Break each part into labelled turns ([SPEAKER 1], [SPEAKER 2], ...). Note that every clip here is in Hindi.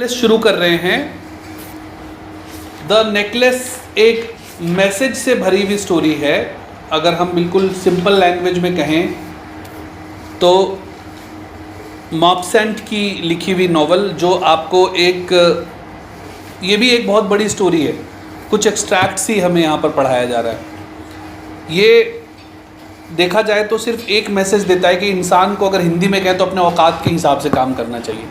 [SPEAKER 1] शुरू कर रहे हैं। द नेकलेस एक मैसेज से भरी हुई स्टोरी है। अगर हम बिल्कुल सिंपल लैंग्वेज में कहें तो मॉपसेंट की लिखी हुई नॉवल, जो आपको ये भी एक बहुत बड़ी स्टोरी है, कुछ एक्सट्रैक्ट्स ही हमें यहाँ पर पढ़ाया जा रहा है। ये देखा जाए तो सिर्फ एक मैसेज देता है कि इंसान को, अगर हिंदी में कहें तो, अपने औकात के हिसाब से काम करना चाहिए,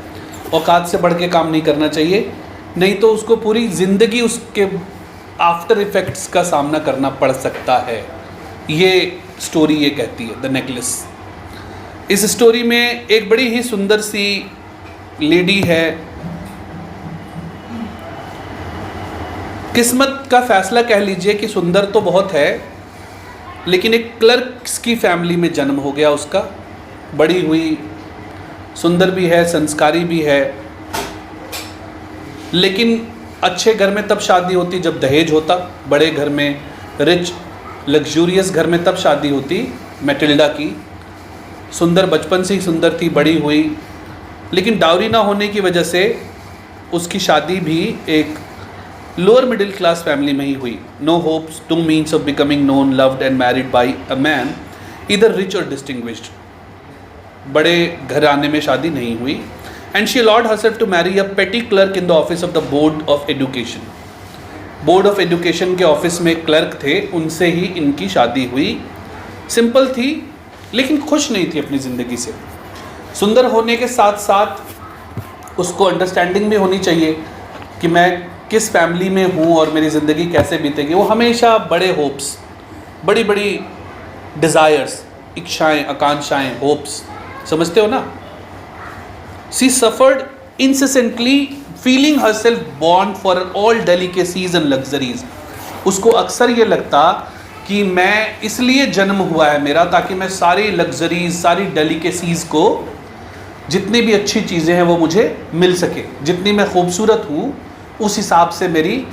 [SPEAKER 1] औकात से बढ़ के काम नहीं करना चाहिए, नहीं तो उसको पूरी ज़िंदगी उसके आफ्टर इफ़ेक्ट्स का सामना करना पड़ सकता है। ये स्टोरी ये कहती है, द नेकलेस। इस स्टोरी में एक बड़ी ही सुंदर सी लेडी है। किस्मत का फैसला कह लीजिए कि सुंदर तो बहुत है, लेकिन एक क्लर्क्स की फैमिली में जन्म हो गया उसका। बड़ी हुई, सुंदर भी है, संस्कारी भी है, लेकिन अच्छे घर में तब शादी होती जब दहेज होता। बड़े घर में, रिच लग्जूरियस घर में तब शादी होती मैटिल्डा की। सुंदर बचपन से ही सुंदर थी, बड़ी हुई, लेकिन डाउरी ना होने की वजह से उसकी शादी भी एक लोअर मिडिल क्लास फैमिली में ही हुई। No hopes, to means of becoming known, loved and married by a man either rich और डिस्टिंग्विश्ड। बड़े घराने में शादी नहीं हुई। And she allowed herself to marry a petty clerk in the office of the board of education. Board of education के ऑफिस में क्लर्क थे, उनसे ही इनकी शादी हुई। सिंपल थी, लेकिन खुश नहीं थी अपनी ज़िंदगी से। सुंदर होने के साथ साथ उसको अंडरस्टैंडिंग भी होनी चाहिए कि मैं किस फैमिली में हूँ और मेरी ज़िंदगी कैसे बीतेगी। वो हमेशा बड़े होप्स, बड़ी बड़ी डिज़ायर्स, इच्छाएं, आकांक्षाएं, होप्स, समझते हो ना। She suffered incessantly, feeling herself born for all delicacies and luxuries. उसको अक्सर ये लगता कि मैं इसलिए जन्म हुआ है मेरा, ताकि मैं सारी लग्जरीज, सारी डेलिकेसीज़ को, जितनी भी अच्छी चीज़ें हैं वो मुझे मिल सके। जितनी मैं खूबसूरत हूँ उस हिसाब से मेरी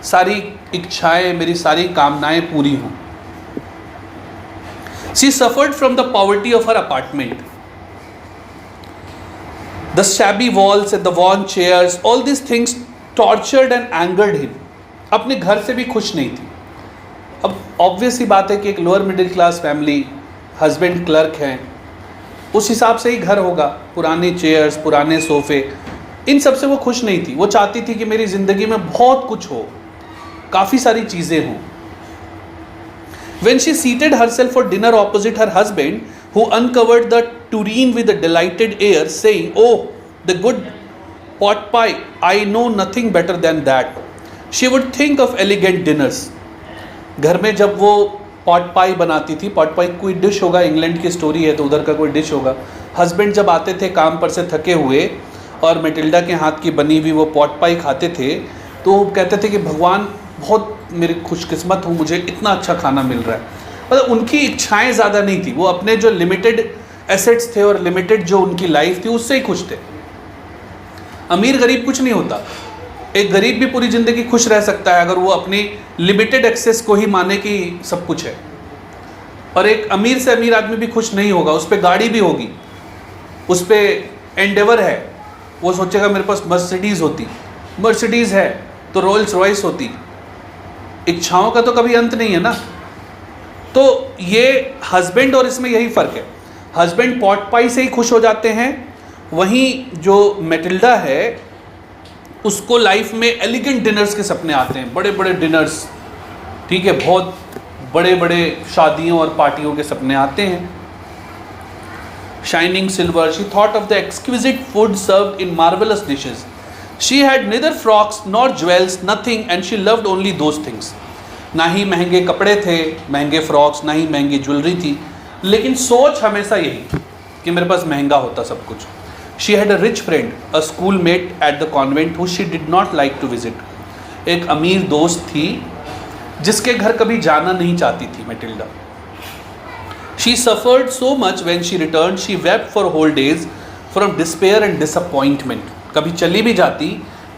[SPEAKER 1] सारी इच्छाएं, मेरी सारी कामनाएं पूरी हों। She suffered from the poverty of her apartment. The shabby walls and the worn chairs, all these things tortured and angered him. अपने घर से भी खुश नहीं थी। अब ऑब्वियस ही बात है कि एक lower middle class family, husband clerk हैं, उस हिसाब से ही घर होगा। पुराने चेयर्स, पुराने सोफ़े, इन सब से वो खुश नहीं थी। वो चाहती थी कि मेरी ज़िंदगी में बहुत कुछ हो, काफ़ी सारी चीज़ें हों। When she seated herself for dinner opposite her husband, who uncovered the tureen with a delighted air, saying, "Oh, the good pot pie! I know nothing better than that." She would think of elegant dinners. घर में जब वो पॉट पाई बनाती थी, पॉट पाई कोई डिश होगा, इंग्लैंड की स्टोरी है तो उधर का कोई डिश होगा। हस्बैंड जब आते थे काम पर से थके हुए और मैटिल्डा के हाथ की बनी हुई वो पॉट पाई खाते थे, तो वो कहते थे कि भगवान, बहुत मेरी खुशकिस्मत हूँ, मुझे इतना अच्छा खाना मिल रहा है। मतलब उनकी इच्छाएं ज़्यादा नहीं थी, वो अपने जो लिमिटेड एसेट्स थे और लिमिटेड जो उनकी लाइफ थी उससे ही खुश थे। अमीर गरीब कुछ नहीं होता। एक गरीब भी पूरी ज़िंदगी खुश रह सकता है अगर वो अपनी लिमिटेड एक्सेस को ही माने कि सब कुछ है। और एक अमीर से अमीर आदमी भी खुश नहीं होगा। उस पर गाड़ी भी होगी, उस पर एंडेवर है, वो सोचेगा मेरे पास मर्सिडीज़ होती, मर्सिडीज़ है तो रोल्स रॉयस होती। इच्छाओं का तो कभी अंत नहीं है ना। तो ये हस्बैंड और इसमें यही फ़र्क है। हस्बैंड पॉट पाई से ही खुश हो जाते हैं, वहीं जो मैटिल्डा है उसको लाइफ में एलिगेंट डिनर्स के सपने आते हैं, बड़े बड़े डिनर्स, ठीक है, बहुत बड़े बड़े शादियों और पार्टियों के सपने आते हैं। Shining silver, she thought of the exquisite food served in marvellous dishes. She had neither frocks nor jewels, nothing, and she loved only those things. ना ही महंगे कपड़े थे, महंगे फ्रॉक्स, ना ही महंगी ज्वेलरी थी, लेकिन सोच हमेशा यही कि मेरे पास महंगा होता सब कुछ। She had a rich friend, a schoolmate at the convent who she did not like to visit. एक अमीर दोस्त थी जिसके घर कभी जाना नहीं चाहती थी Matilda. She suffered so much when she returned. She wept for whole days from despair and disappointment. कभी चली भी जाती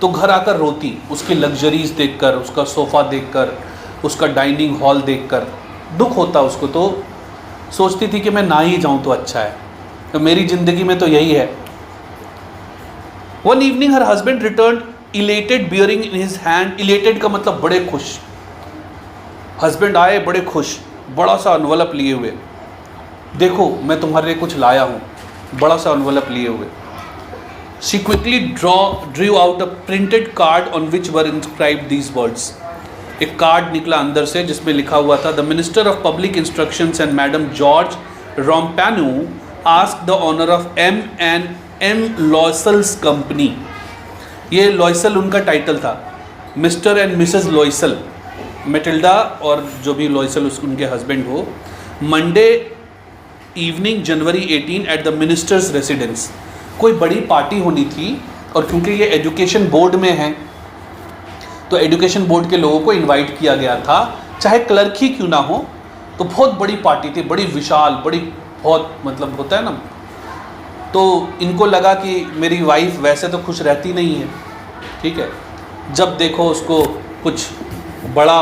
[SPEAKER 1] तो घर आकर रोती, उसकी लग्जरीज देखकर, उसका सोफ़ा देखकर, उसका डाइनिंग हॉल देखकर दुख होता उसको। तो सोचती थी कि मैं ना ही जाऊं तो अच्छा है, तो मेरी ज़िंदगी में तो यही है। One evening her husband return elated bearing in his hand, elated का मतलब बड़े खुश, हस्बैंड आए बड़े खुश, बड़ा सा एनवलप लिए हुए, देखो मैं तुम्हारे लिए कुछ लाया हूँ, बड़ा सा एनवलप लिए हुए। She quickly drew out a printed card on which were inscribed these words. एक कार्ड निकला अंदर से जिसमें लिखा हुआ था, the minister of public instructions and madame George Ramponneau ask the honour of M&M Loisels company. ये लॉयसल उनका टाइटल था, Mr and Mrs Loisel, Mathilde और जो भी लॉयसल उनके हस्बैंड हो, Monday evening January 18 at the minister's residence. कोई बड़ी पार्टी होनी थी और क्योंकि ये एजुकेशन बोर्ड में है तो एजुकेशन बोर्ड के लोगों को इनवाइट किया गया था, चाहे क्लर्क ही क्यों ना हो, तो बहुत बड़ी पार्टी थी, बड़ी विशाल, बड़ी बहुत मतलब होता है ना। तो इनको लगा कि मेरी वाइफ वैसे तो खुश रहती नहीं है, ठीक है, जब देखो उसको कुछ बड़ा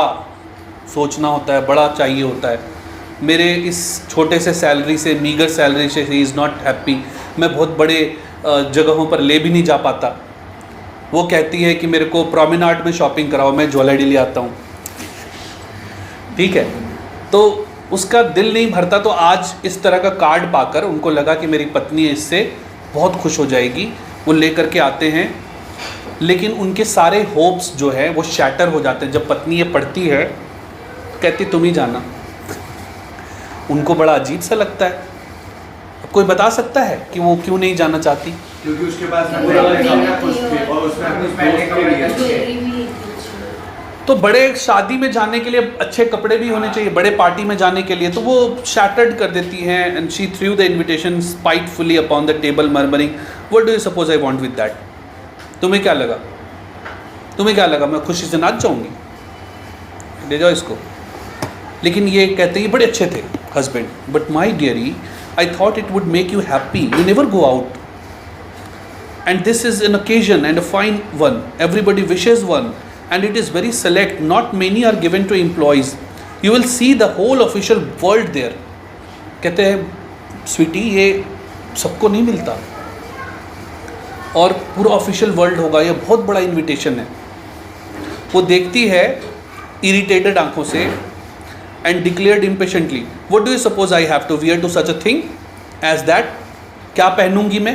[SPEAKER 1] सोचना होता है, बड़ा चाहिए होता है। मेरे इस छोटे से सैलरी से, मीगर सैलरी से ही इज़ नॉट हैप्पी, मैं बहुत बड़े जगहों पर ले भी नहीं जा पाता। वो कहती है कि मेरे को प्रोमेनाड में शॉपिंग कराओ, मैं ज्वेलरी ले आता हूँ, ठीक है। तो उसका दिल नहीं भरता, तो आज इस तरह का कार्ड पाकर उनको लगा कि मेरी पत्नी इससे बहुत खुश हो जाएगी, वो लेकर के आते हैं। लेकिन उनके सारे होप्स जो है वो शैटर हो जाते हैं जब पत्नी ये पढ़ती है, कहती तुम ही जाना। उनको बड़ा अजीब सा लगता है। कोई बता सकता है कि वो क्यों नहीं जाना चाहती?
[SPEAKER 2] क्योंकि उसके पास और उसमें अपने पहले कपड़े।
[SPEAKER 1] तो बड़े शादी में जाने के लिए अच्छे कपड़े भी होने चाहिए, बड़े पार्टी में जाने के लिए, तो वो शैटर्ड कर देती हैं। And she threw the invitation spitefully upon the table murmuring, what do you suppose I want with that. तुम्हें क्या लगा, तुम्हें क्या लगा मैं खुशी से नाच जाऊंगी, ले जाओ इसको। लेकिन ये कहते हैं, ये बड़े अच्छे थे husband, but my diary I thought it would make you happy. You never go out. And this is an occasion and a fine one. Everybody wishes one. And it is very select. Not many are given to employees. You will see the whole official world there. कहते हैं स्वीटी ये सबको नहीं मिलता और पूरा ऑफिशियल वर्ल्ड होगा, ये बहुत बड़ा इन्विटेशन है। वो देखती है इरिटेटेड आंखों से and declared impatiently, what do you suppose I have to wear to such a thing as that? क्या पहनूंगी मैं?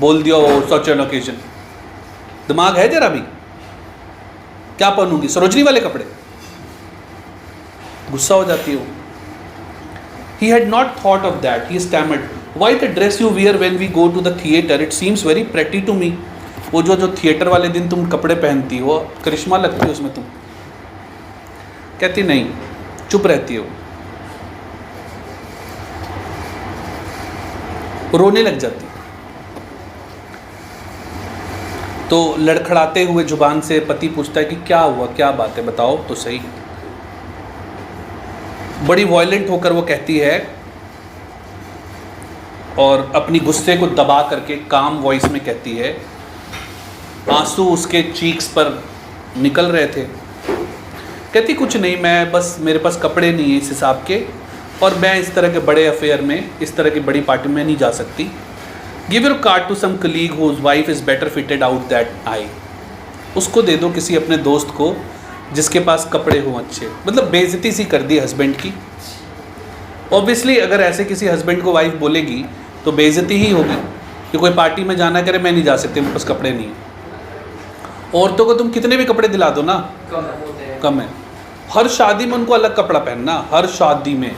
[SPEAKER 1] बोल दिया वो such an occasion। दिमाग है जरा भी, क्या पहनूंगी? सरोजनी वाले कपड़े। गुस्सा हो जाती हो। He had not thought of that. He stammered, why the dress you wear when we go to the theatre? It seems very pretty to me. वो जो थिएटर वाले दिन तुम कपड़े पहनती हो, करिश्मा लगती है उसमें तुम। कहती नहीं, चुप रहती हो, रोने लग जाती। तो लड़खड़ाते हुए जुबान से पति पूछता है कि क्या हुआ, क्या बात है, बताओ तो सही। बड़ी वॉयलेंट होकर वो कहती है और अपनी गुस्से को दबा करके काम वॉइस में कहती है, आंसू उसके चीक्स पर निकल रहे थे। कहती कुछ नहीं, मैं बस मेरे पास कपड़े नहीं है इस हिसाब के, और मैं इस तरह के बड़े अफेयर में, इस तरह की बड़ी पार्टी में नहीं जा सकती। Give your card to some colleague whose wife is better fitted out that I. उसको दे दो किसी अपने दोस्त को जिसके पास कपड़े हों अच्छे। मतलब बेइज्जती सी कर दी हस्बैंड की। ऑब्वियसली अगर ऐसे किसी हस्बैंड को वाइफ बोलेगी तो बेइज्जती ही होगी कि कोई पार्टी में जाना करे, मैं नहीं जा सकती, मेरे पास कपड़े नहीं है। औरतों को तुम कितने भी कपड़े दिला दो ना, कम है। हर शादी में उनको अलग कपड़ा पहनना, हर शादी में।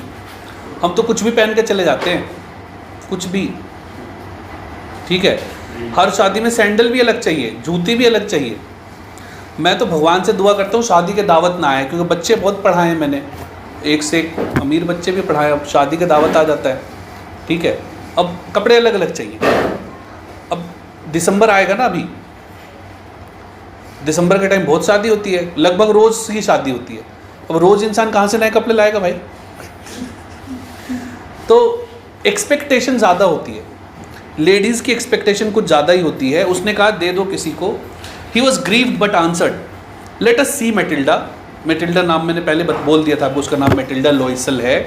[SPEAKER 1] हम तो कुछ भी पहन के चले जाते हैं, कुछ भी, ठीक है। हर शादी में सैंडल भी अलग चाहिए, जूती भी अलग चाहिए। मैं तो भगवान से दुआ करता हूँ शादी के दावत ना आए, क्योंकि बच्चे बहुत पढ़ाए हैं मैंने, एक से एक अमीर बच्चे भी पढ़ाए। अब शादी के दावत आ जाता है, ठीक है, अब कपड़े अलग अलग चाहिए। अब दिसंबर आएगा ना, अभी दिसंबर के टाइम बहुत शादी होती है, लगभग रोज़ की शादी होती है। अब रोज़ इंसान कहाँ से नए कपड़े लाएगा भाई? तो एक्सपेक्टेशन ज़्यादा होती है, लेडीज़ की एक्सपेक्टेशन कुछ ज़्यादा ही होती है। उसने कहा दे दो किसी को। He was grieved but answered, let us see Matilda. Matilda नाम मैंने पहले बोल दिया था, उसका नाम मेटिल्डा लॉयसल है।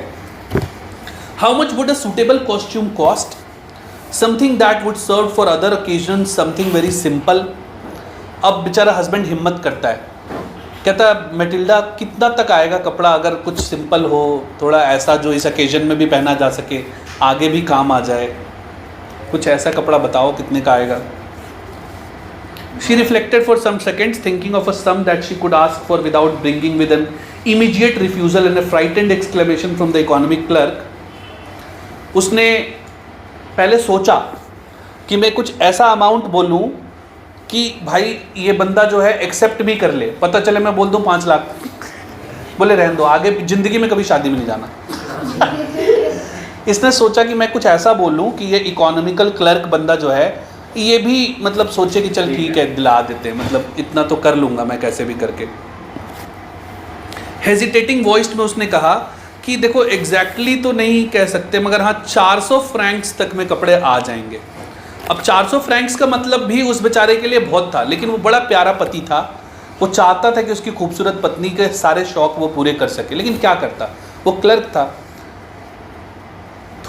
[SPEAKER 1] How much would a suitable costume cost? Something that would serve for other occasion, something very simple. अब बेचारा हस्बैंड हिम्मत करता है, कहता है मैटिल्डा कितना तक आएगा कपड़ा, अगर कुछ सिंपल हो, थोड़ा ऐसा जो इस ओकेजन में भी पहना जा सके, आगे भी काम आ जाए, कुछ ऐसा कपड़ा बताओ कितने का आएगा। She reflected for some seconds, thinking of a sum that she could ask for without bringing with an immediate refusal and a frightened exclamation from the economic clerk. उसने पहले सोचा कि मैं कुछ ऐसा अमाउंट बोलूं कि भाई ये बंदा जो है एक्सेप्ट भी कर ले, पता चले मैं बोल दूं 5 लाख, बोले रहने दो, आगे ज़िंदगी में कभी शादी में नहीं जाना। इसने सोचा कि मैं कुछ ऐसा बोलूं कि ये इकोनॉमिकल क्लर्क बंदा जो है ये भी मतलब सोचे कि चल ठीक है दिला देते, मतलब इतना तो कर लूँगा मैं कैसे भी करके। हेजिटेटिंग वॉइस में उसने कहा कि देखो एग्जैक्टली तो नहीं कह सकते, मगर हाँ 400 फ्रैंक्स तक में कपड़े आ जाएंगे। अब 400 फ्रैंक्स का मतलब भी उस बेचारे के लिए बहुत था, लेकिन वो बड़ा प्यारा पति था, वो चाहता था कि उसकी खूबसूरत पत्नी के सारे शौक वो पूरे कर सके, लेकिन क्या करता, वो क्लर्क था।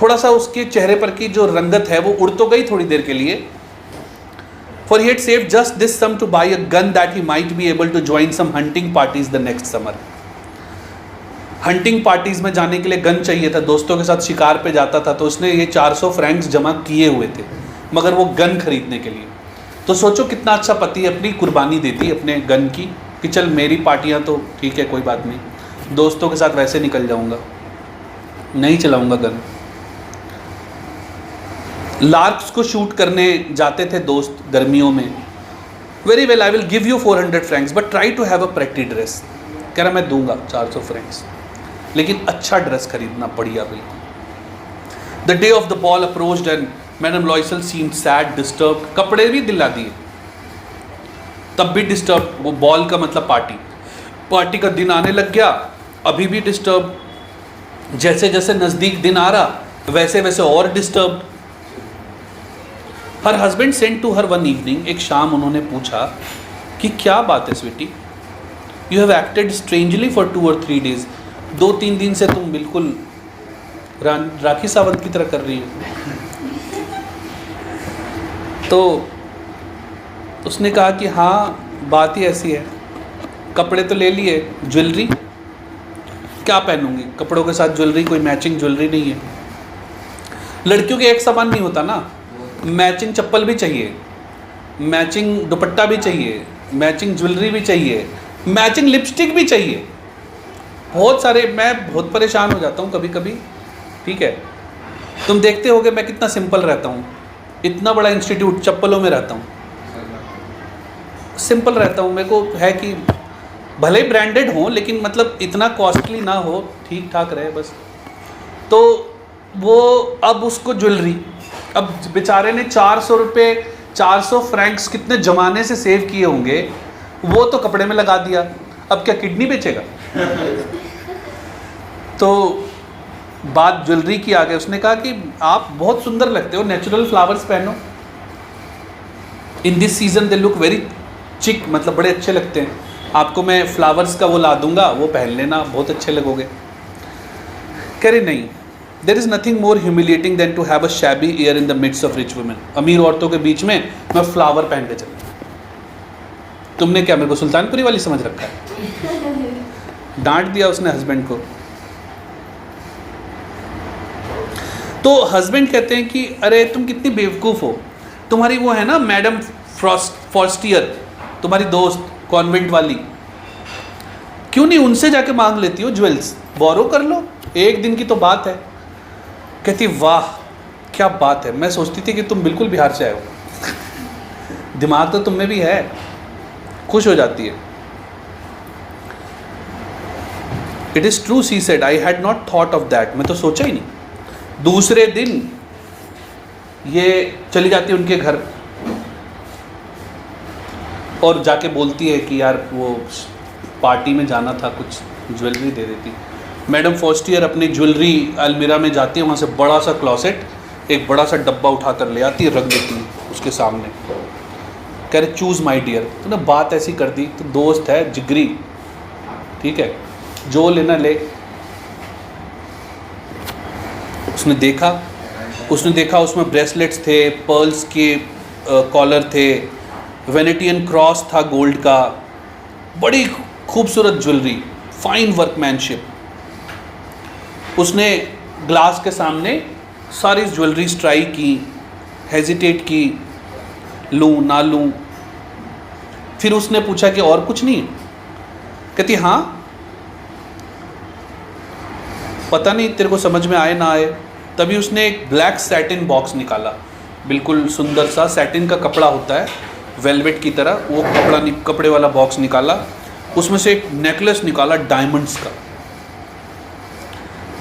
[SPEAKER 1] थोड़ा सा उसके चेहरे पर की जो रंगत है वो उड़ तो गई थोड़ी देर के लिए। For he had saved just this sum to buy a gun that he might be able to join some hunting parties the next summer. Hunting parties में जाने के लिए गन चाहिए था, दोस्तों के साथ शिकार पे जाता था, तो उसने ये 400 फ्रैंक्स जमा किए हुए थे, मगर वो गन खरीदने के लिए। तो सोचो कितना अच्छा पति अपनी कुर्बानी देती अपने गन की, कि चल मेरी पार्टियां तो ठीक है कोई बात नहीं, दोस्तों के साथ वैसे निकल जाऊंगा, नहीं चलाऊंगा गन। लार्क्स को शूट करने जाते थे दोस्त गर्मियों में। Very well I will give you 400 francs but try to have a pretty dress. कह रहा मैं दूंगा 400 फ्रैंक्स, लेकिन अच्छा ड्रेस खरीदना, बढ़िया बिल्कुल। The day of the ball approached and madame Loisel seemed sad disturbed. कपड़े भी दिला दिए, तब भी डिस्टर्ब। वो बॉल का मतलब पार्टी का दिन आने लग गया, अभी भी डिस्टर्ब। जैसे जैसे नज़दीक दिन आ रहा वैसे वैसे और disturb. Her husband said to her one evening. एक शाम उन्होंने पूछा कि क्या बात है sweetie, you have acted strangely for 2 or 3 days। 2-3 दिन से तुम बिल्कुल राखी सावंत की तरह कर रही हो। तो उसने कहा कि हाँ बात ही ऐसी है, कपड़े तो ले लिए, ज्वेलरी क्या पहनूंगी, कपड़ों के साथ ज्वेलरी, कोई मैचिंग ज्वेलरी नहीं है। लड़कियों के एक सामान नहीं होता ना, मैचिंग चप्पल भी चाहिए, मैचिंग दुपट्टा भी चाहिए, मैचिंग ज्वेलरी भी चाहिए, मैचिंग लिपस्टिक भी चाहिए, बहुत सारे। मैं बहुत परेशान हो जाता हूँ कभी कभी, ठीक है। तुम देखते होगे मैं कितना सिंपल रहता हूँ, इतना बड़ा इंस्टीट्यूट चप्पलों में रहता हूँ, सिंपल रहता हूँ। मेरे को है कि भले ही ब्रांडेड हो लेकिन मतलब इतना कॉस्टली ना हो, ठीक ठाक रहे बस। तो वो अब उसको ज्वेलरी, अब बेचारे ने 400 रुपये 400 फ्रैंक्स कितने जमाने से सेव किए होंगे, वो तो कपड़े में लगा दिया, अब क्या किडनी बेचेगा। तो बात ज्वेलरी की आ गई। उसने कहा कि आप बहुत सुंदर लगते हो, नेचुरल फ्लावर्स पहनो, in this season they look very चिक, मतलब बड़े अच्छे लगते हैं, आपको मैं फ्लावर्स का वो ला दूंगा, वो पहन लेना, बहुत अच्छे लगोगे। कह रही नहीं, there is nothing more humiliating than to have a shabby air in the midst of rich women. अमीर औरतों के बीच में मैं फ्लावर पहन के चलूँ, तुमने क्या मेरे को सुल्तानपुरी वाली समझ रखा है। डांट दिया उसने हस्बैंड को। तो हस्बैंड कहते हैं कि अरे तुम कितनी बेवकूफ़ हो, तुम्हारी वो है ना मैडम फॉस्टियर, तुम्हारी दोस्त कॉन्वेंट वाली, क्यों नहीं उनसे जाके मांग लेती हो ज्वेल्स, बोरो कर लो, एक दिन की तो बात है। कहती वाह क्या बात है, मैं सोचती थी कि तुम बिल्कुल बिहार से आए हो। दिमाग तो तुम में भी है। खुश हो जाती है। It is true she said, I had not thought of that, मैं तो सोचा ही नहीं। दूसरे दिन ये चली जाती है उनके घर और जाके बोलती है कि यार वो पार्टी में जाना था, कुछ ज्वेलरी दे देती। मैडम फॉस्टियर अपनी ज्वेलरी अलमीरा में जाती है, वहाँ से बड़ा सा क्लॉसेट, एक बड़ा सा डब्बा उठा कर ले आती है, रख देती है उसके सामने। कह रहे चूज़ माई डियर। तो ना बात ऐसी कर दी, तो दोस्त है जिगरी, ठीक है, जो लेना ले। उसने देखा उसने देखा उसमें ब्रेसलेट्स थे, पर्ल्स के कॉलर थे, वेनेटियन क्रॉस था गोल्ड का, बड़ी खूबसूरत ज्वेलरी, फाइन वर्कमैनशिप। उसने ग्लास के सामने सारी ज्वेलरीज ट्राई की, हेजिटेट की, लूँ ना लूँ। फिर उसने पूछा कि और कुछ नहीं? कहती हाँ, पता नहीं तेरे को समझ में आए ना आए। तभी उसने एक ब्लैक सैटिन बॉक्स निकाला, बिल्कुल सुंदर सा सैटिन का कपड़ा होता है वेलवेट की तरह, वो कपड़े वाला बॉक्स निकाला। उसमें से एक नेकलेस निकाला डायमंड्स का।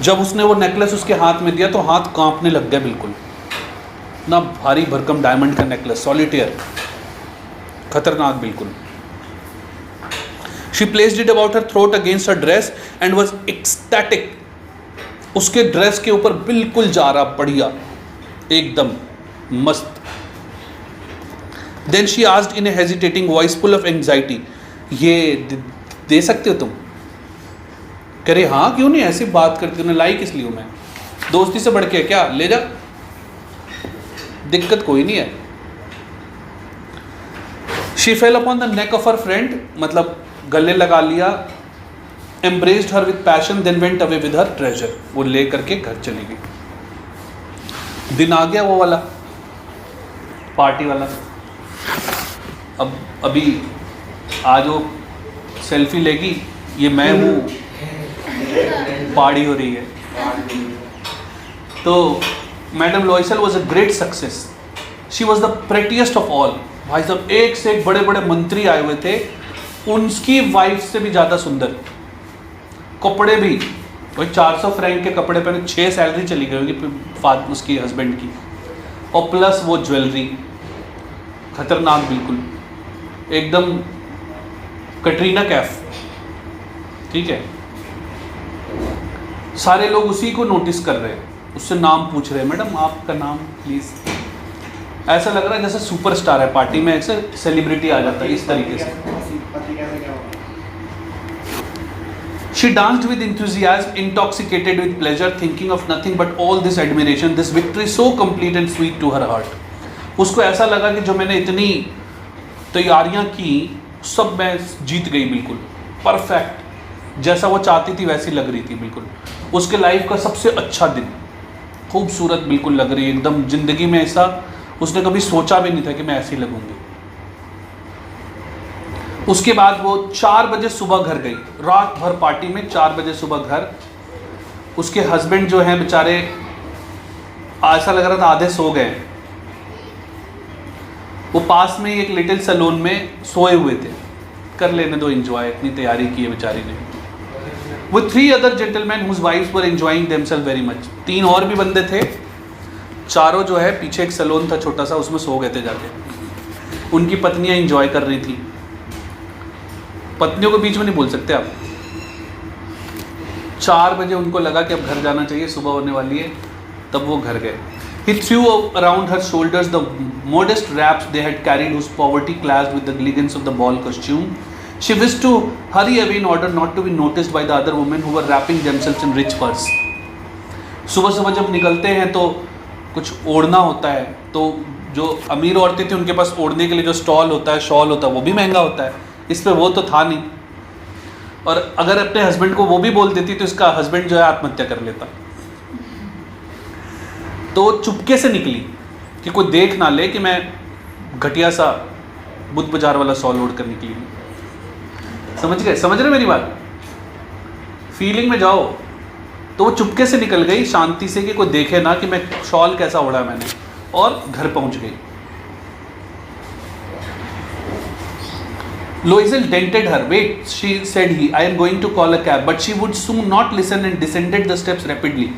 [SPEAKER 1] जब उसने वो नेकलेस उसके हाथ में दिया तो हाथ कांपने लग गया, बिल्कुल ना भारी भरकम डायमंड का नेकलेस, सॉलिटेयर, खतरनाक बिल्कुल। She placed it about her throat against her dress and was ecstatic. उसके ड्रेस के ऊपर बिल्कुल जा रहा, बढ़िया, एकदम मस्त। Then she asked in a hesitating voice full of anxiety, ये दे सकते हो तुम? कह रहे हाँ, क्यों नहीं, ऐसी बात करती हूँ, लाई किस लिए हूँ मैं, दोस्ती से बढ़ के क्या, ले जा, दिक्कत कोई नहीं है। She fail upon the neck of her friend, मतलब गले लगा लिया, embraced her with passion, then went away with her treasure, वो ले करके घर चली गई। दिन आ गया वो वाला पार्टी वाला। अब अभी आज वो सेल्फी लेगी, ये मैं हूँ, पार्टी हो रही है। तो madame Loisel was a great success, she was the prettiest of all. भाई साहब एक से एक बड़े बड़े मंत्री आए हुए थे, उनकी वाइफ से भी ज़्यादा सुंदर, कपड़े भी वही 400 फ्रैंक के कपड़े पहने, 6 सैलरी चली गई होगी उसकी हस्बैंड की, और प्लस वो ज्वेलरी, खतरनाक बिल्कुल, एकदम कटरीना कैफ, ठीक है। सारे लोग उसी को नोटिस कर रहे हैं, उससे नाम पूछ रहे हैं, मैडम आपका नाम प्लीज़। ऐसा लग रहा है जैसे सुपरस्टार है, पार्टी में ऐसे सेलिब्रिटी आ जाता है इस तरीके से। She danced with enthusiasm, intoxicated with pleasure, thinking of nothing but all this admiration, this victory so complete and sweet to her heart. उसको ऐसा लगा कि जो मैंने इतनी तैयारियां की, सब मैं जीत गई, बिल्कुल परफेक्ट, जैसा वो चाहती थी वैसी लग रही थी बिल्कुल। उसके लाइफ का सबसे अच्छा दिन, खूबसूरत बिल्कुल लग रही है एकदम, जिंदगी में ऐसा उसने कभी सोचा भी नहीं था कि मैं ऐसी लगूंगी। उसके बाद वो 4 बजे सुबह घर गई, रात भर पार्टी में, 4 बजे सुबह घर। उसके हस्बैंड जो हैं बेचारे, ऐसा लग रहा था आधे सो गए, वो पास में ही एक लिटिल सैलून में सोए हुए थे। कर लेने दो एंजॉय, इतनी तैयारी की है बेचारी ने। वो 3 अदर जेंटलमैन हुज वाइफ्स वर एंजॉयिंग देमसेल्फ वेरी मच। 3 और भी बंदे थे, चारों जो है पीछे एक सैलून था छोटा सा, उसमें सो गए थे जाके। उनकी पत्नियां एंजॉय कर रही थी। पत्नियों को बीच में नहीं बोल सकते आप। 4 बजे उनको लगा कि अब घर जाना चाहिए, सुबह होने वाली है, तब वो घर गए। He threw around her shoulders the modest wraps they had carried, whose poverty clashed with the elegance of the ball costume. She wished to hurry away in order not to be noticed by the other women who were wrapping themselves in rich furs. सुबह सुबह जब निकलते हैं तो कुछ ओढ़ना होता है, तो जो अमीर औरतें थी उनके पास ओढ़ने के लिए जो स्टॉल होता है, शॉल होता है, वो भी महंगा होता है। इस पे वो तो था नहीं, और अगर अपने हस्बैंड को वो भी बोल देती तो इसका हस्बैंड जो है आत्महत्या कर लेता। तो चुपके से निकली कि कोई देख ना ले कि मैं घटिया सा बुद्ध बाजार वाला शॉल ओढ़ कर निकली। समझ गए, समझ रहे मेरी बात, फीलिंग में जाओ। तो वो चुपके से निकल गई शांति से कि कोई देखे ना कि मैं शॉल कैसा ओढ़ा मैंने, और घर पहुंच गई। Loisel dented her. Wait, she said he, I am going to call a cab. But she would soon not listen and descended the steps rapidly.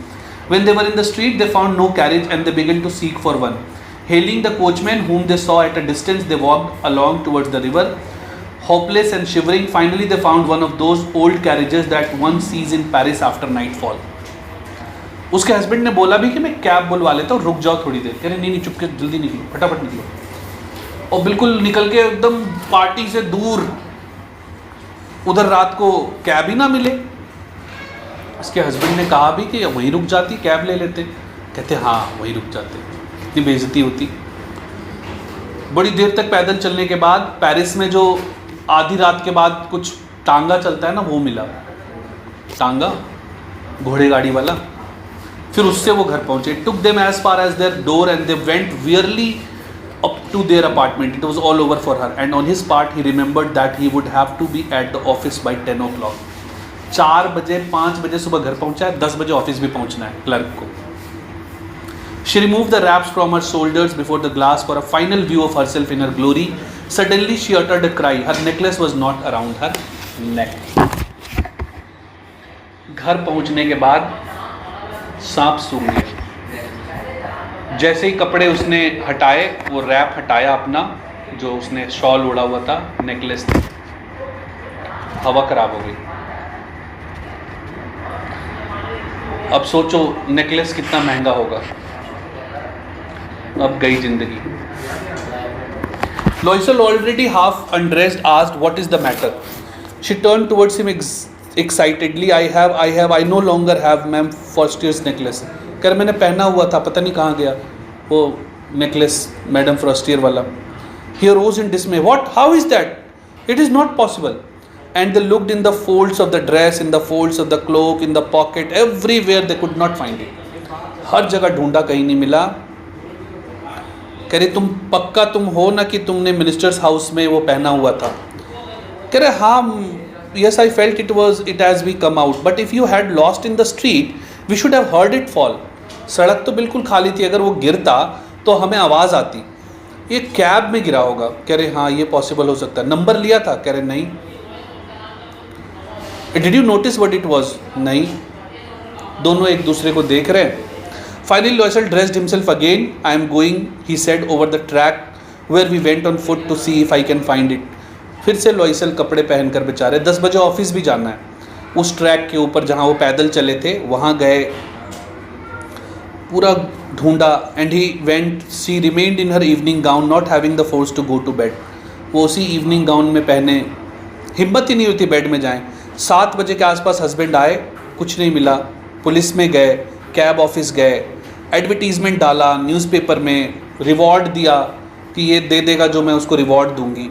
[SPEAKER 1] When they were in the street, they found no carriage and they began to seek for one. Hailing the coachman whom they saw at a distance, they walked along towards the river. Hopeless and shivering, finally they found one of those old carriages that one sees in Paris after nightfall. उसके हस्बैंड ने बोला भी कि मैं कैब बुलवा लेता हूँ, रुक जाओ थोड़ी देर। कह रहे नहीं, चुपके जल्दी निकलो, फटाफट निकलो। और बिल्कुल निकल के एकदम पार्टी से दूर, उधर रात को कैब ही ना मिले। इसके हस्बैंड ने कहा भी कि वहीं रुक जाती, कैब ले लेते। कहते हाँ वहीं रुक जाते, इतनी बेइज्जती होती। बड़ी देर तक पैदल चलने के बाद पेरिस में जो आधी रात के बाद कुछ टांगा चलता है ना, वो मिला, टांगा घोड़े गाड़ी वाला। फिर उससे वो घर पहुंचे। Took them as far as their door and they went wearily up to their apartment. It was all over for her and on his part he remembered that he would have to be at the office by 10 o'clock। 4 बजे 5 बजे सुबह घर पहुंचा है, 10 बजे ऑफिस भी पहुंचना है क्लर्क को। She removed the wraps from her shoulders before the glass for a final view of herself in her glory. Suddenly she uttered a cry. Her necklace was not around her neck. घर पहुंचने के बाद सांप सूंघ गया। जैसे ही कपड़े उसने हटाए, वो रैप हटाया अपना, जो उसने शॉल ओढ़ा हुआ था, नेकलेस थी, हवा खराब हो गई। अब सोचो नेकलेस कितना महंगा होगा। अब गई जिंदगी। Loisel, already half undressed, asked, "What is the matter?" She turned towards him excitedly. I no longer have, ma'am, Frostier's necklace. कर मैंने पहना हुआ था, पता नहीं कहाँ गया वो नेकलेस, मैडम फ्रॉस्टियर वाला। He arose in dismay. What? How is that? It is not possible. And they looked in the folds of the dress, in the folds of the cloak, in the pocket, everywhere they could not find it. हर जगह ढूंढा, कहीं नहीं मिला। कह रहे तुम पक्का तुम हो ना कि तुमने मिनिस्टर्स हाउस में वो पहना हुआ था? कह रहे हाँ, yes I felt it as we come out, but if you had lost in the street we should have heard it fall. सड़क तो बिल्कुल खाली थी, अगर वो गिरता तो हमें आवाज़ आती। ये कैब में गिरा होगा। कह रहे हाँ ये पॉसिबल हो सकता है। नंबर लिया था? कह रहे नहीं। Did you notice what it was? नहीं। दोनों एक दूसरे को देख रहे हैं। Finally, Loisel dressed himself again. I am going, he said, over the track where we went on foot to see if I can find it. फिर से लॉइसल कपड़े पहनकर बेचारे, 10 बजे ऑफिस भी जाना है। उस ट्रैक के ऊपर जहाँ वो पैदल चले थे वहाँ गए, पूरा ढूंढा। And he went, she remained in her evening gown, not having the force to go to bed. वो उसी इवनिंग गाउन में पहने, हिम्मत ही नहीं होती बेड में जाएं। 7 बजे के आसपास हस्बैंड आए, कुछ नहीं मिला। पुलिस में गए, कैब ऑफिस गए, एडवर्टीज़मेंट डाला न्यूज़पेपर में, रिवॉर्ड दिया कि ये दे देगा जो मैं उसको रिवॉर्ड दूंगी।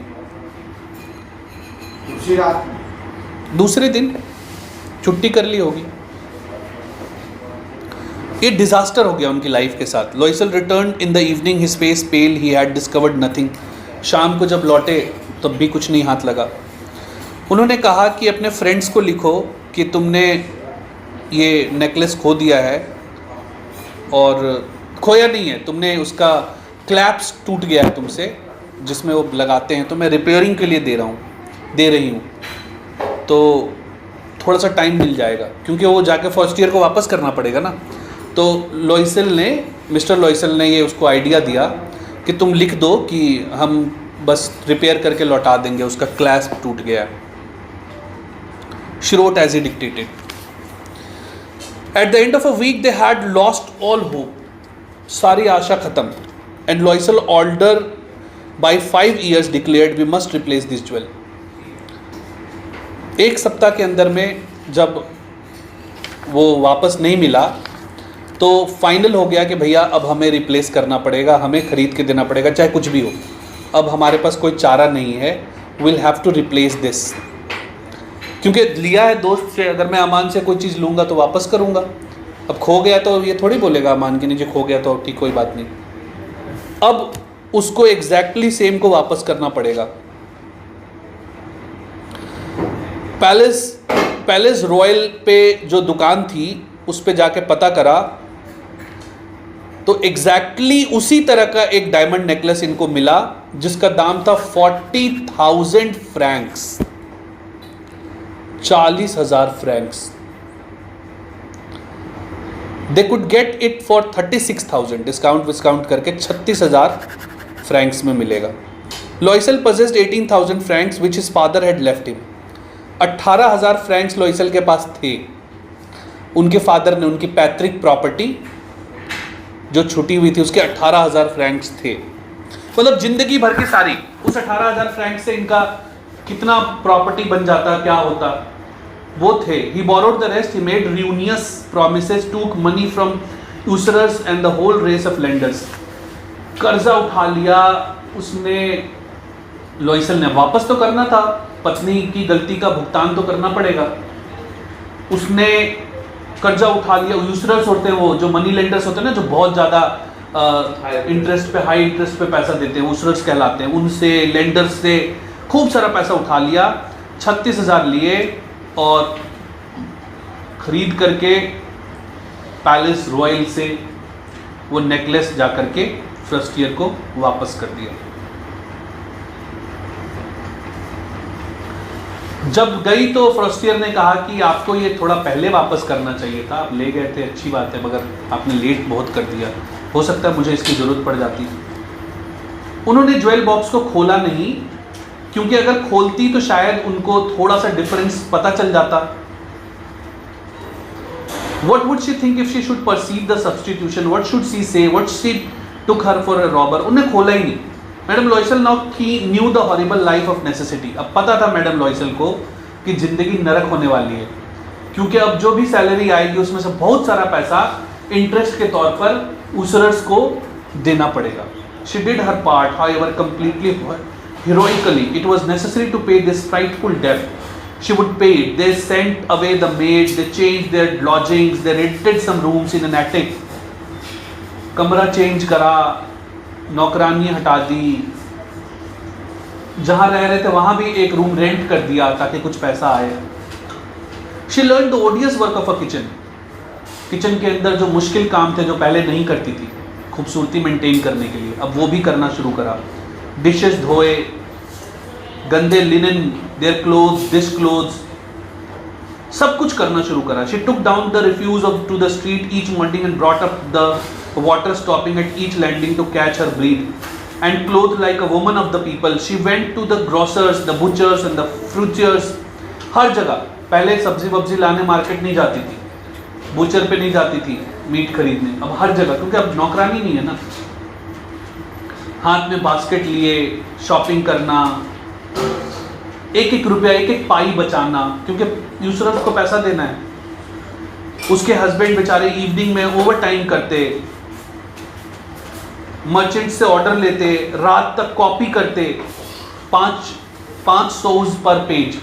[SPEAKER 2] उसी रात
[SPEAKER 1] दूसरे दिन छुट्टी कर ली होगी। ये डिजास्टर हो गया उनकी लाइफ के साथ। Loisel return in the evening, his face pale, he had discovered nothing. शाम को जब लौटे तब भी कुछ नहीं हाथ लगा। उन्होंने कहा कि अपने फ्रेंड्स को लिखो कि तुमने ये नेकलेस खो दिया है, और खोया नहीं है, तुमने उसका क्लैप्स टूट गया है तुमसे, जिसमें वो लगाते हैं, तो मैं रिपेयरिंग के लिए दे रही हूँ, तो थोड़ा सा टाइम मिल जाएगा, क्योंकि वो जाके फर्स्ट ईयर को वापस करना पड़ेगा ना। तो मिस्टर लॉइसल ने ये उसको आइडिया दिया कि तुम लिख दो कि हम बस रिपेयर करके लौटा देंगे, उसका क्लैस्प टूट गया। She wrote as he dictated. At the end of a week they had lost all hope. सारी आशा खत्म। And Loisel, older by 5 years, declared we must replace this jewel. एक सप्ताह के अंदर में जब वो वापस नहीं मिला तो फाइनल हो गया कि भैया अब हमें रिप्लेस करना पड़ेगा, हमें ख़रीद के देना पड़ेगा, चाहे कुछ भी हो। अब हमारे पास कोई चारा नहीं है, will have to replace this. क्योंकि लिया है दोस्त से, अगर मैं अमान से कोई चीज़ लूँगा तो वापस करूँगा। अब खो गया तो ये थोड़ी बोलेगा अमान कि नहीं खो गया तो ठीक, कोई बात नहीं। अब उसको एग्जैक्टली सेम को वापस करना पड़ेगा। पैलेस रॉयल पे जो दुकान थी उस पे जाके पता करा तो एग्जैक्टली उसी तरह का एक डायमंड नेकलेस इनको मिला जिसका दाम था 40,000 Franks, 40,000 Franks. They could get it for 36,000, discount करके 36,000 फ्रैंक्स में मिलेगा। लॉइसल possessed 18,000 Franks which his father had left him. 18,000 Franks लॉइसल के पास थे, उनके फादर ने, उनकी पैतृक प्रॉपर्टी जो छुटी हुई थी उसके 18,000 फ्रैंक्स थे। मतलब जिंदगी भर की सारी, उस 18,000 फ्रैंक्स से इनका कितना प्रॉपर्टी बन जाता, क्या होता, वो थे। He borrowed the rest, he made ruinous promises, took money from usurers and the whole race of lenders. कर्जा उठा लिया उसने, लॉयसल ने वापस तो करना था, पत्नी की गलती का भुगतान तो करना पड़ेगा। उसने कर्जा उठा लिया। यूसरर्स होते हैं वो जो मनी लेंडर्स होते हैं ना, जो बहुत ज़्यादा इंटरेस्ट पे, हाई इंटरेस्ट पे पैसा देते हैं, यूसरर्स कहलाते हैं। उनसे, लेंडर्स से खूब सारा पैसा उठा लिया, 36,000 लिए और खरीद करके पैलेस रॉयल से वो नेकलेस जा करके फ्रस्टियर को वापस कर दिया। जब गई तो फ्रस्टियर ने कहा कि आपको ये थोड़ा पहले वापस करना चाहिए था, आप ले गए थे अच्छी बात है, मगर आपने लेट बहुत कर दिया, हो सकता है मुझे इसकी ज़रूरत पड़ जाती। उन्होंने ज्वेल बॉक्स को खोला नहीं, क्योंकि अगर खोलती तो शायद उनको थोड़ा सा डिफरेंस पता चल जाता। What would she think if she should perceive the substitution? What should she say? What she took her for a robber? उन्हें खोला ही नहीं। Madame Loisel now knew the horrible life of necessity. अब पता था मैडम लॉयसल को कि जिंदगी नरक होने वाली है, क्योंकि अब जो भी सैलरी आएगी उसमें से बहुत सारा पैसा इंटरेस्ट के तौर पर यूसरर्स को देना पड़ेगा। She did her part, however, completely heroically. It was necessary to pay this frightful debt. She would pay it. They sent away the maid, they changed their lodgings, they rented some rooms in an attic. कमरा चेंज करा, नौकरानी हटा दी, जहाँ रह रहे थे वहाँ भी एक रूम रेंट कर दिया ताकि कुछ पैसा आए। She learned the odious work of a kitchen. Kitchen के अंदर जो मुश्किल काम थे जो पहले नहीं करती थी खूबसूरती मेंटेन करने के लिए, अब वो भी करना शुरू करा। डिशेस धोए, गंदे linen, their clothes, this clothes, सब कुछ करना शुरू करा। She took down the refuse to the street each morning and brought up the water stopping at each landing to catch her breath. And clothed like a woman of the people, she went to the grocers, the butchers and the fruitiers. हर जगह, पहले सब्जी वब्जी लाने मार्केट नहीं जाती थी, बुचर पे नहीं जाती थी मीट खरीदने, अब हर जगह, क्योंकि अब नौकरानी नहीं है ना। हाथ में बास्केट लिए शॉपिंग करना, एक एक रुपया, एक एक पाई बचाना, क्योंकि यूसरर्स को पैसा देना है। उसके हस्बैंड बेचारे इवनिंग में ओवर टाइम करते, मर्चेंट से ऑर्डर लेते, रात तक कॉपी करते, 500 पर पेज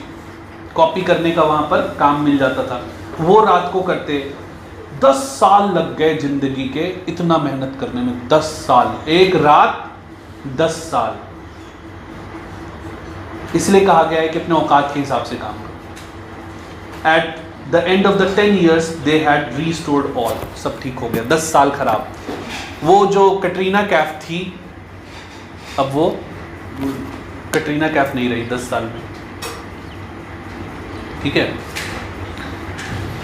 [SPEAKER 1] कॉपी करने का वहां पर काम मिल जाता था, वो रात को करते। 10 साल लग गए जिंदगी के इतना मेहनत करने में, 10 साल, एक रात 10 साल। इसलिए कहा गया है कि अपने औकात के हिसाब से काम करो। At the end of the 10 years they had restored all, सब ठीक हो गया। 10 साल खराब। वो जो कटरीना कैफ थी, अब वो कटरीना कैफ नहीं रही 10 साल में, ठीक है।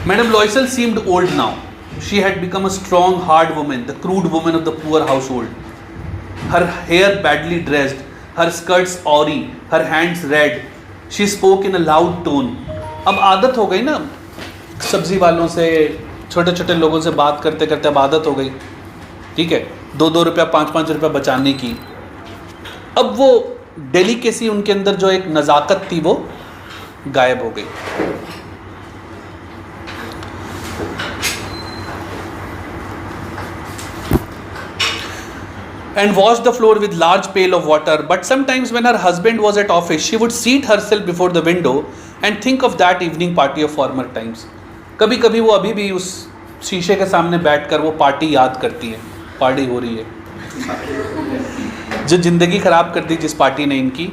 [SPEAKER 1] Madame Loisel seemed old now, she had become a strong hard woman, the crude woman of the poor household. Her hair badly dressed, her skirts awry, her hands red. She spoke in a loud tone. अब आदत हो गई ना सब्जी वालों से, छोटे छोटे लोगों से बात करते करते, अब आदत हो गई, ठीक है, 2-2 रुपया 5-5 रुपया बचाने की। अब वो डेलिकेसी उनके अंदर जो एक नज़ाकत थी वो गायब हो गई। And washed the floor with large pail of water. But sometimes when her husband was at office, she would seat herself before the window and think of that evening party of former times. कभी कभी वो अभी भी उस शीशे के सामने बैठकर वो पार्टी याद करती है, पार्टी हो रही है जो जिंदगी खराब कर दी जिस पार्टी ने इनकी।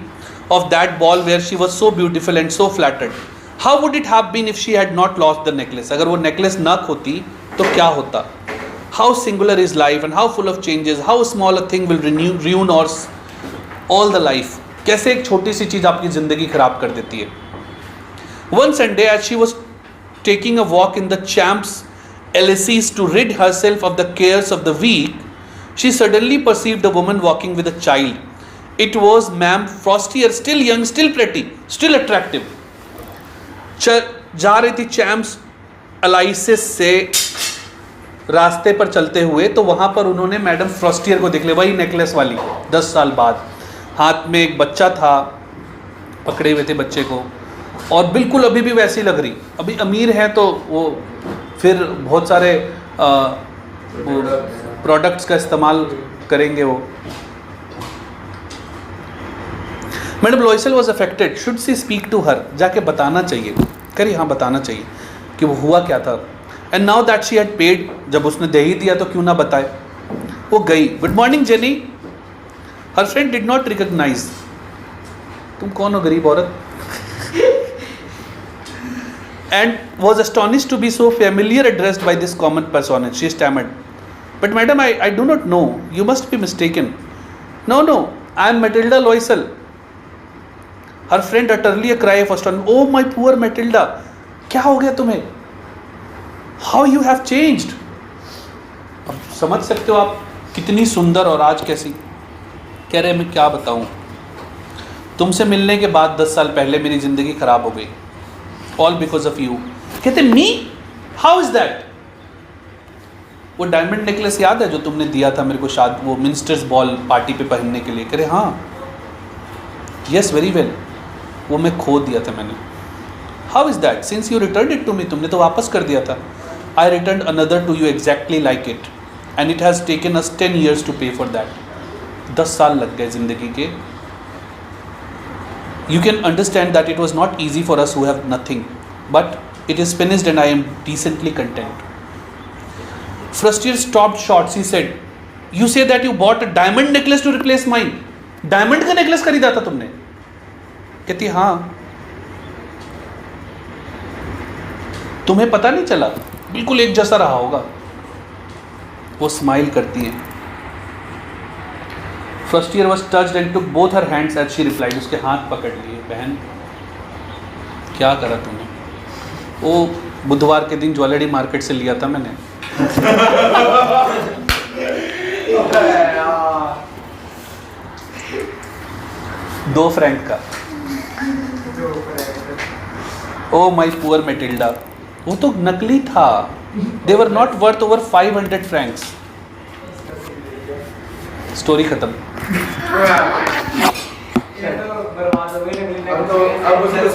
[SPEAKER 1] Of that ball where she was so beautiful and so flattered. How would it have been if she had not lost the necklace? अगर वो नेकलेस ना खोती तो क्या होता? How singular is life and how full of changes. How small a thing will ruin all the life. कैसे एक छोटी सी चीज़ आपकी ज़िंदगी खराब कर देती है। One Sunday as she was taking a walk in the Champs Elysees to rid herself of the cares of the week, she suddenly perceived a woman walking with a child. It was Ma'am Frostier, still young, still pretty, still attractive. जा रही थी चैम्प्स एलाइसिस से रास्ते पर चलते हुए, तो वहाँ पर उन्होंने मैडम फ्रॉस्टियर को देख लिया, वही नेकलेस वाली, 10 साल बाद। हाथ में एक बच्चा था, पकड़े हुए थे बच्चे को, और बिल्कुल अभी भी वैसी लग रही। अभी अमीर है तो वो फिर बहुत सारे वो प्रोडक्ट्स का इस्तेमाल करेंगे वो। Madame Loisel was affected, should she speak to her, जाके बताना चाहिए, करिए हाँ बताना चाहिए कि वो हुआ क्या था। And now that she had paid, जब उसने दे ही दिया तो क्यों ना बताए। वो गई, good morning Jenny, her friend did not recognise, तुम कौन हो गरीब औरत, and was astonished to be so familiar addressed by this common personage. She stammered, but madam, I do not know, you must be mistaken. No, I am Matilda Loisel. Her friend utterly a cry of astonishment, oh my poor Matilda, क्या हो गया तुम्हें, how you have changed. अब समझ सकते हो आप कितनी सुंदर और आज कैसी। कह रहे मैं क्या बताऊं, तुमसे मिलने के बाद 10 साल पहले मेरी ज़िंदगी ख़राब हो गई, ऑल बिकॉज ऑफ यू। कहते मी, हाउ इज़ दैट। वो डायमंड नेकलेस याद है जो तुमने दिया था मेरे को शायद वो मिनिस्टर्स बॉल पार्टी पे पहनने के लिए। कह रहे हाँ, यस वेरी वेल, वो मैं खो दिया था मैंने। How is that, since you return it to me, तुमने तो वापस कर दिया था। I return another to you exactly like it and it has taken us 10 years to pay for that. 10 साल लग गए ज़िंदगी के। You can understand that it was not easy for us who have nothing, but it is finished and I am decently content. Frustier stopped short. She said, "You say that you bought a diamond necklace to replace mine. Diamond का necklace खरीदा था तुमने?" कहती हाँ। तुम्हें पता नहीं चला, बिल्कुल एक जैसा रहा होगा। वो स्माइल करती है। Frustier was touched and took both her hands as she replied. उसके हाथ पकड़ लिए। बहन क्या करा तूने? वो बुधवार के दिन ज्वेलरी मार्केट से लिया था मैंने। 2 franc का। ओ माई पुअर मेटिल्डा, वो तो नकली था। They were not worth over 500 francs. Story खत्म।
[SPEAKER 2] अब उसको